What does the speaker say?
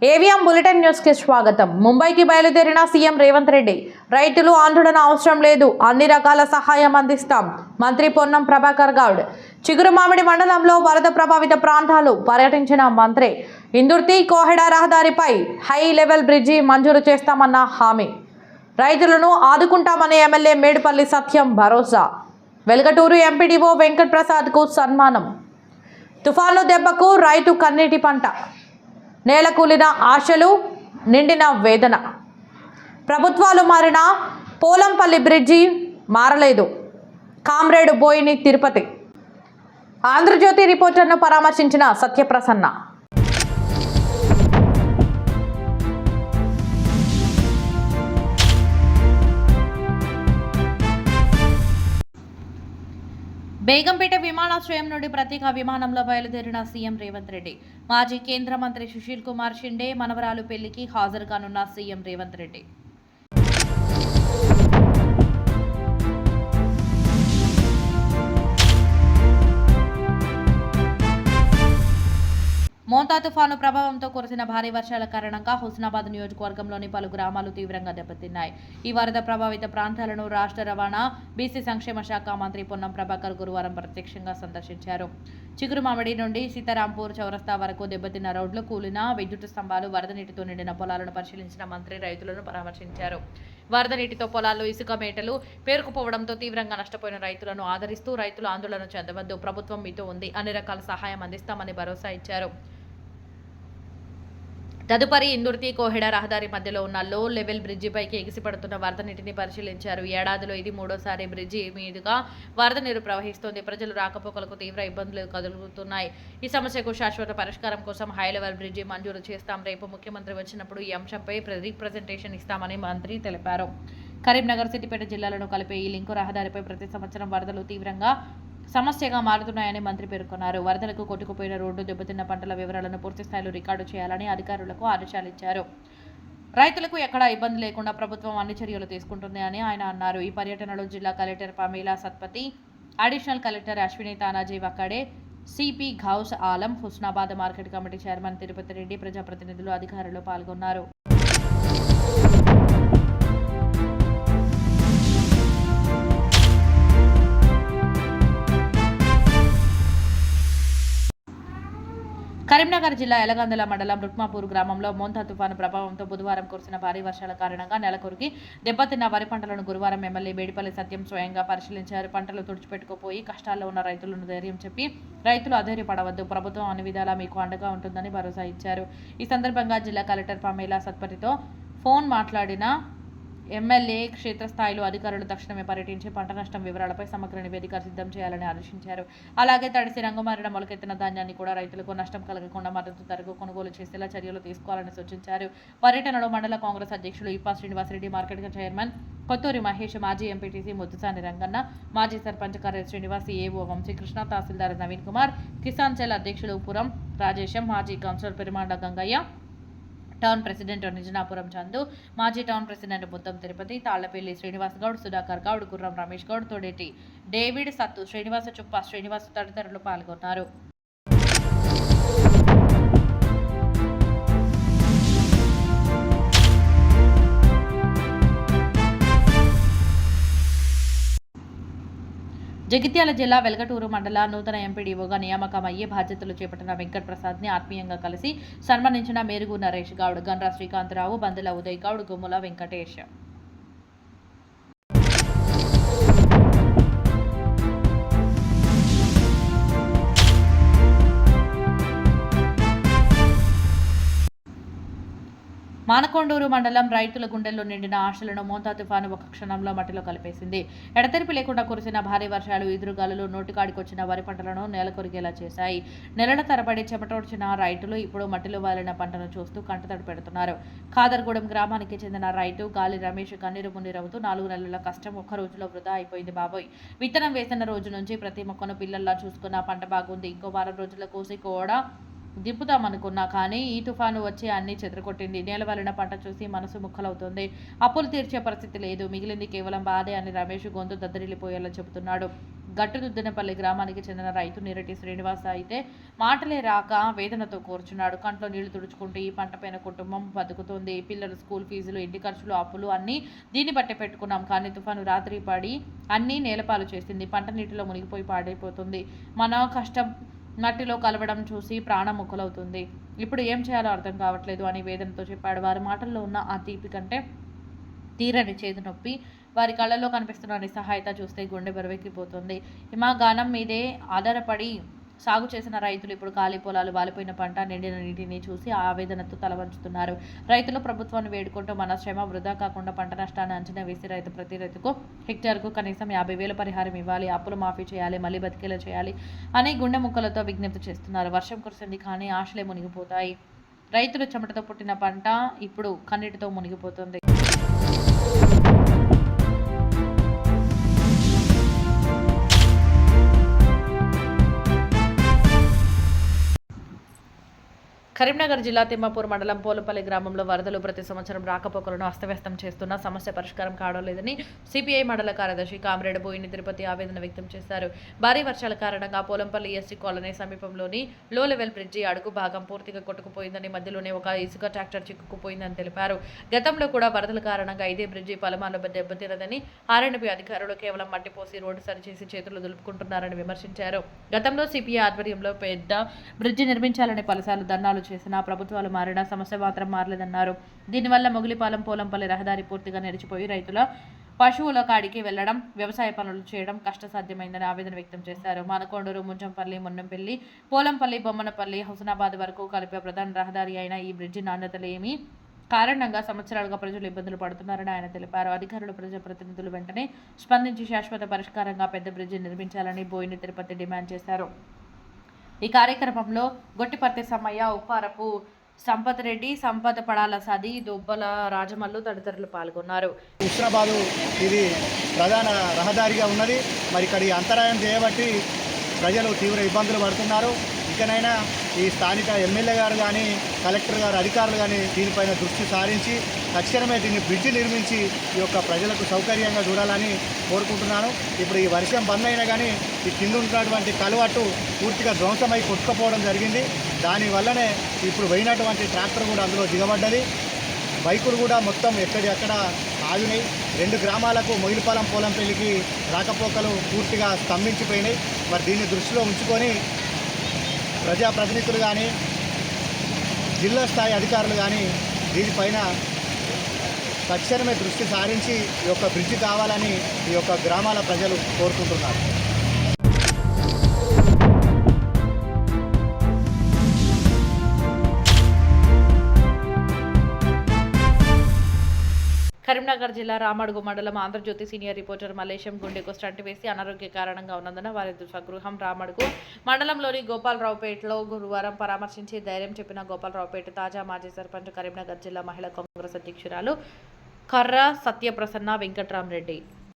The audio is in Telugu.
ఏవిఎం బులెటిన్ న్యూస్ కి స్వాగతం. ముంబైకి బయలుదేరిన సీఎం రేవంత్ రెడ్డి. రైతులు ఆందోళన అవసరం లేదు, అన్ని రకాల సహాయం అందిస్తాం. మంత్రి పొన్నం ప్రభాకర్ గౌడ్. చిగురుమామిడి మండలంలో వరద ప్రభావిత ప్రాంతాలు పర్యటించిన మంత్రి. ఇందుర్తి కోహెడ రహదారిపై హై లెవెల్ బ్రిడ్జి మంజూరు చేస్తామన్న హామీ. రైతులను ఆదుకుంటామని ఎమ్మెల్యే మేడిపల్లి సత్యం భరోసా. వెల్గటూరు ఎంపీడీఓ వెంకట్ ప్రసాద్ కు సన్మానం. తుఫాను దెబ్బకు రైతు కన్నీటి పంట. నేలకూలిన ఆశలు, నిండిన వేదన. ప్రభుత్వాలు మారినా పోలంపల్లి బ్రిడ్జి మారలేదు. కామ్రేడు బోయిని తిరుపతి. ఆంధ్రజ్యోతి రిపోర్టర్ను పరామర్శించిన సత్యప్రసన్న. బేగంపేట విమానాశ్రయం నుండి ప్రత్యేక విమానంలో బయలుదేరిన సీఎం రేవంత్ రెడ్డి. మాజీ కేంద్ర మంత్రి సుశీల్ కుమార్ షిండే మనవరాలు పెళ్లికి హాజరు కానున్న సీఎం రేవంత్ రెడ్డి. మోంతా తుఫాను ప్రభావంతో కురిసిన భారీ వర్షాల కారణంగా హుస్నాబాద్ నియోజకవర్గంలోని పలు గ్రామాలు తీవ్రంగా దెబ్బతిన్నాయి. ఈ వరద ప్రభావిత ప్రాంతాలను రాష్ట్ర రవాణా, బీసీ సంక్షేమ శాఖ మంత్రి పొన్నం ప్రభాకర్ గురువారం ప్రత్యక్షంగా సందర్శించారు. చిగురుమామిడి నుండి సీతారాంపూర్ చౌరస్తా వరకు దెబ్బతిన్న రోడ్లు, కూలిన విద్యుత్ స్తంభాలు, వరద నీటితో నిండిన పొలాలను పరిశీలించిన మంత్రి రైతులను పరామర్శించారు. వరద నీటితో పొలాల్లో ఇసుక మేటలు పేరుకుపోవడంతో తీవ్రంగా నష్టపోయిన రైతులను ఆదరిస్తూ రైతులు ఆందోళన చెందవద్దు, ప్రభుత్వం మీతో ఉంది, అన్ని రకాల సహాయం అందిస్తామని భరోసా ఇచ్చారు. తదుపరి ఇందుర్తి కోహెడ రహదారి మధ్యలో ఉన్న లో లెవెల్ బ్రిడ్జిపైకి ఎగిసిపడుతున్న వరద నీటిని పరిశీలించారు. ఏడాదిలో ఇది మూడోసారి బ్రిడ్జి మీదుగా వరద నీరు ప్రవహిస్తోంది. ప్రజలు రాకపోకలకు తీవ్ర ఇబ్బందులు కలుగుతున్నాయి. ఈ సమస్యకు శాశ్వత పరిష్కారం కోసం హై లెవెల్ బ్రిడ్జి మంజూరు చేస్తాం. రేపు ముఖ్యమంత్రి వచ్చినప్పుడు ఈ అంశంపై రిప్రజెంటేషన్ ఇస్తామని మంత్రి తెలిపారు. కరీంనగర్, సిద్దిపేట జిల్లాలను కలిపే ఈ లింకు రహదారిపై ప్రతి సంవత్సరం వరదలు తీవ్రంగా సమస్యగా మారుతున్నాయని మంత్రి పేర్కొన్నారు. వరదలకు కొట్టుకుపోయిన రోడ్డు, దెబ్బతిన్న పంటల వివరాలను పూర్తి స్థాయిలో రికార్డు చేయాలని అధికారులకు ఆదేశాలిచ్చారు. రైతులకు ఎక్కడా ఇబ్బంది లేకుండా ప్రభుత్వం అన్ని చర్యలు తీసుకుంటుంది అని ఆయన అన్నారు. ఈ పర్యటనలో జిల్లా collector Pamela Satpathy, additional collector Ashwini Tanaji Wakade, CP Ghouse Alam, Husnabad market committee chairman Tirupati Reddy, ప్రజాప్రతినిధులు, అధికారులు పాల్గొన్నారు. కరీంనగర్ జిల్లా ఎలగందల మండలం రుక్మాపూర్ గ్రామంలో మోంతా తుఫాను ప్రభావంతో బుధవారం కురిసిన భారీ వర్షాల కారణంగా నెలకొరికి దెబ్బతిన్న వరి పంటలను గురువారం ఎమ్మెల్యే మేడిపల్లి సత్యం స్వయంగా పరిశీలించారు. పంటలు తుడిచిపెట్టుకుపోయి కష్టాల్లో ఉన్న రైతులను ధైర్యం చెప్పి రైతులు అధైర్యపడవద్దు, ప్రభుత్వం అన్ని విధాలా మీకు అండగా ఉంటుందని భరోసా ఇచ్చారు. ఈ సందర్భంగా జిల్లా కలెక్టర్ పమేలా సత్పతితో ఫోన్ మాట్లాడిన ఎమ్మెల్యే క్షేత్రస్థాయిలో అధికారులు తక్షణమే పర్యటించి పంట నష్టం వివరాలపై సమగ్ర నివేదిక సిద్ధం చేయాలని ఆదేశించారు. అలాగే తడిసి రంగుమారిన మొలకెత్తిన ధాన్యాన్ని కూడా రైతులకు నష్టం కలగకుండా మద్దతు ధరకు కొనుగోలు చేసేలా చర్యలు తీసుకోవాలని సూచించారు. పర్యటనలో మండల కాంగ్రెస్ అధ్యక్షులు ఇప్పా శ్రీనివాసరెడ్డి, మార్కెట్ చైర్మన్ కొత్తూరి మహేష్, మాజీ ఎంపీటీసీ ముద్దుసాని రంగన్న, మాజీ సర్పంచ్ కర్రె శ్రీనివాస్, ఏవో వంశీకృష్ణ, తహసీల్దార్ నవీన్ కుమార్, కిసాన్ సెల్ అధ్యక్షులు పురం రాజేశం, మాజీ councillor Perimanda Gangaiah, town president Nijanapuram Chandu, మాజీ town president Buddham Tirupati, Tallapalli Srinivas Goud, Sudhakar Goud, Gurram Ramesh Goud, Thodeti David, సత్తు శ్రీనివాస, చుప్ప శ్రీనివాస్ తదితరులు పాల్గొన్నారు. జగిత్యాల జిల్లా వెల్గటూరు మండల నూతన ఎంపీడీఓగా నియామకమయ్యే బాధ్యతలు చేపట్టిన వెంకట్ ప్రసాద్ ని ఆత్మీయంగా కలిసి సన్మానించిన మేరుగు నరేష్ గౌడ్, గండ్రా శ్రీకాంతరావు, బందెల ఉదయ్ గౌడ్, గుమ్ముల వెంకటేష్. మానకొండూరు మండలం రైతుల గుండెల్లో నిండిన ఆశలను మోంతా తుఫాను ఒక క్షణంలో మట్టిలో కలిపేసింది. ఎడతెరిపి లేకుండా కురిసిన భారీ వర్షాలు, ఈదురుగాలులు నోటికాడికొచ్చిన వరి పంటలను నేలకొరిగేలా చేశాయి. నెలల తరబడి చెమటోడ్చిన రైతులు ఇప్పుడు మట్టిలో వాలిన పంటను చూస్తూ కంటతడి పెడుతున్నారు. ఖాదర్గూడెం గ్రామానికి చెందిన రైతు గాలి రమేష్ కన్నీరు మున్నీరవుతూ 4 నెలల కష్టం ఒక్క రోజులో వృధా అయిపోయింది బాబోయ్. విత్తనం వేసిన రోజు నుంచి ప్రతి మొక్కను పిల్లల్లా చూసుకున్న పంట బాగుంది. ఇంకో వారం రోజుల కోసి కూడా దింపుతామనుకున్నా కానీ ఈ తుఫాను వచ్చి అన్ని చెదరగొట్టింది. నేలవలిన పంట చూసి మనసు ముక్కలవుతోంది. అప్పులు తీర్చే పరిస్థితి లేదు, మిగిలింది కేవలం బాధే అని రమేష్ గొంతు దద్దరిల్లిపోయేలా చెబుతున్నాడు. గట్టుదుద్దనపల్లి గ్రామానికి చెందిన రైతు నిరటి శ్రీనివాస అయితే మాటలే రాక వేదనతో కూర్చున్నాడు. కంట్లో నీళ్లు తుడుచుకుంటూ ఈ పంటపైన కుటుంబం బతుకుతోంది. పిల్లలు స్కూల్ ఫీజులు, ఇంటి ఖర్చులు, అప్పులు అన్నీ దీన్ని బట్టే పెట్టుకున్నాం. కానీ తుఫాను రాత్రి పడి అన్నీ నేలపాలు చేసింది. పంట నీటిలో మునిగిపోయి పాడైపోతుంది. మన కష్టం మట్టిలో కలవడం చూసి ప్రాణం ముక్కలవుతుంది. ఇప్పుడు ఏం చేయాలో అర్థం కావట్లేదు అని వేదనతో చెప్పాడు. వారి మాటల్లో ఉన్న ఆ తీపి కంటే తీరని చేదు నొప్పి, వారి కళ్ళల్లో కనిపిస్తున్న నిస్సహాయత చూస్తే గుండె బరువెక్కిపోతుంది. మా గానం మీదే ఆధారపడి సాగు చేసిన రైతులు ఇప్పుడు ఖాళీ పొలాలు, వాలిపోయిన పంట, నిండిన నీటిని చూసి ఆవేదనతో తలవంచుతున్నారు. రైతులు ప్రభుత్వాన్ని వేడుకుంటూ మన శ్రమ వృధా కాకుండా పంట నష్టాన్ని అంచనా వేసి ప్రతి రైతుకు హెక్టార్కు కనీసం 50,000 పరిహారం ఇవ్వాలి, అప్పులు మాఫీ చేయాలి, మళ్ళీ బతికేలా చేయాలి అని గుండె ముక్కలతో విజ్ఞప్తి చేస్తున్నారు. వర్షం కురిసింది కానీ ఆశలే మునిగిపోతాయి. రైతులు చెమటతో పుట్టిన పంట ఇప్పుడు కన్నీటితో మునిగిపోతుంది. కరీంనగర్ జిల్లా తిమ్మాపూర్ మండలం పోలంపల్లి గ్రామంలో వరదలు ప్రతి సంవత్సరం రాకపోకలను అస్తవ్యస్తం చేస్తున్న సమస్య పరిష్కారం కావడం లేదని సిపిఐ మండల కార్యదర్శి కామ్రేడ్ బోయిని తిరుపతి ఆవేదన వ్యక్తం చేశారు. భారీ వర్షాల కారణంగా పోలంపల్లి ఎస్టీ కాలనీ సమీపంలోని లో లెవెల్ బ్రిడ్జి అడుగు భాగం పూర్తిగా కొట్టుకుపోయిందని, మధ్యలోనే ఒక ఇసుక ట్రాక్టర్ చిక్కుకుపోయిందని తెలిపారు. గతంలో కూడా వరదల కారణంగా ఇదే బ్రిడ్జి పలుమార్లు దెబ్బతిన్నదని, ఆర్ఎండ్బి అధికారులు కేవలం మట్టి పోసి రోడ్డు సరిచేసి చేతులు దులుపుకుంటున్నారని విమర్శించారు. గతంలో సిపిఐ ఆధ్వర్యంలో పెద్ద బ్రిడ్జి నిర్మించాలని పలుసార్లు ధర్నాలు చేసినా ప్రభుత్వాలు మారినా సమస్య మాత్రం మారలేదన్నారు. దీనివల్ల మొగిలిపాలెం పోలంపల్లి రహదారి పూర్తిగా నిలిచిపోయి రైతుల పశువుల కాడికి వెళ్లడం, వ్యవసాయ పనులు చేయడం కష్టసాధ్యమైందని ఆవేదన వ్యక్తం చేశారు. మానకొండూరు, ముంచంపల్లి, మున్నంపల్లి, పోలంపల్లి, బొమ్మనపల్లి, హుస్నాబాద్ వరకు కలిపే ప్రధాన రహదారి అయిన ఈ బ్రిడ్జి నాణ్యత లేమి కారణంగా సంవత్సరాలుగా ప్రజలు ఇబ్బందులు పడుతున్నారని ఆయన తెలిపారు. అధికారులు, ప్రజాప్రతినిధులు వెంటనే స్పందించి శాశ్వత పరిష్కారంగా పెద్ద బ్రిడ్జి నిర్మించాలని బోయిని తిరుపతి డిమాండ్ చేశారు. ఈ కార్యక్రమంలో గొట్టిపర్తి సమ్మయ్య, ఉప్పారపు సంపత్ రెడ్డి, సంపత్ పడాల సది, దుబ్బల రాజమల్లు తదితరులు పాల్గొన్నారు. హుస్నాబాద్ ఇది ప్రధాన రహదారిగా ఉన్నది. మరి ఇక్కడ ఈ అంతరాయం చేయబట్టి ప్రజలు తీవ్ర ఇబ్బందులు పడుతున్నారు. ఇకనైనా ఈ స్థానిక ఎమ్మెల్యే గారు కానీ, కలెక్టర్ గారు, అధికారులు కానీ దీనిపైన దృష్టి సారించి తక్షణమే దీన్ని బ్రిడ్జి నిర్మించి ఈ యొక్క ప్రజలకు సౌకర్యంగా చూడాలని కోరుకుంటున్నాను. ఇప్పుడు ఈ వర్షం బంద్ అయినా కానీ ఈ కింద ఉన్నటువంటి కలువట్టు పూర్తిగా ధ్వంసమై కొట్టుకుపోవడం జరిగింది. దానివల్లనే ఇప్పుడు పోయినటువంటి ట్రాక్టర్ కూడా అందులో దిగబడ్డది. బైకులు కూడా మొత్తం ఎక్కడెక్కడ ఆగినాయి. 2 గ్రామాలకు మొగిలిపాలెం, పోలంపల్లికి రాకపోకలు పూర్తిగా స్తంభించిపోయినాయి. మరి దీన్ని దృష్టిలో ఉంచుకొని ప్రజాప్రతినిధులు కానీ, జిల్లా స్థాయి అధికారులు కానీ దీనిపైన తక్షణమే దృష్టి సారించి ఈ యొక్క బ్రిడ్జి కావాలని ఈ యొక్క గ్రామాల ప్రజలు కోరుకుంటున్నారు. కరీంనగర్ జిల్లా రామడుగు మండలం ఆంధ్రజ్యోతి సీనియర్ రిపోర్టర్ మలేశం గుండెకు స్టంట్ వేసి అనారోగ్య కారణంగా ఉన్నందున వారి స్వగృహం రామడుగు మండలంలోని గోపాలరావుపేటలో గురువారం పరామర్శించి ధైర్యం చెప్పిన గోపాలరావుపేట తాజా మాజీ సర్పంచ్, కరీంనగర్ జిల్లా మహిళా కాంగ్రెస్ అధ్యక్షురాలు కర్ర సత్యప్రసన్న వెంకట్రామరెడ్డి.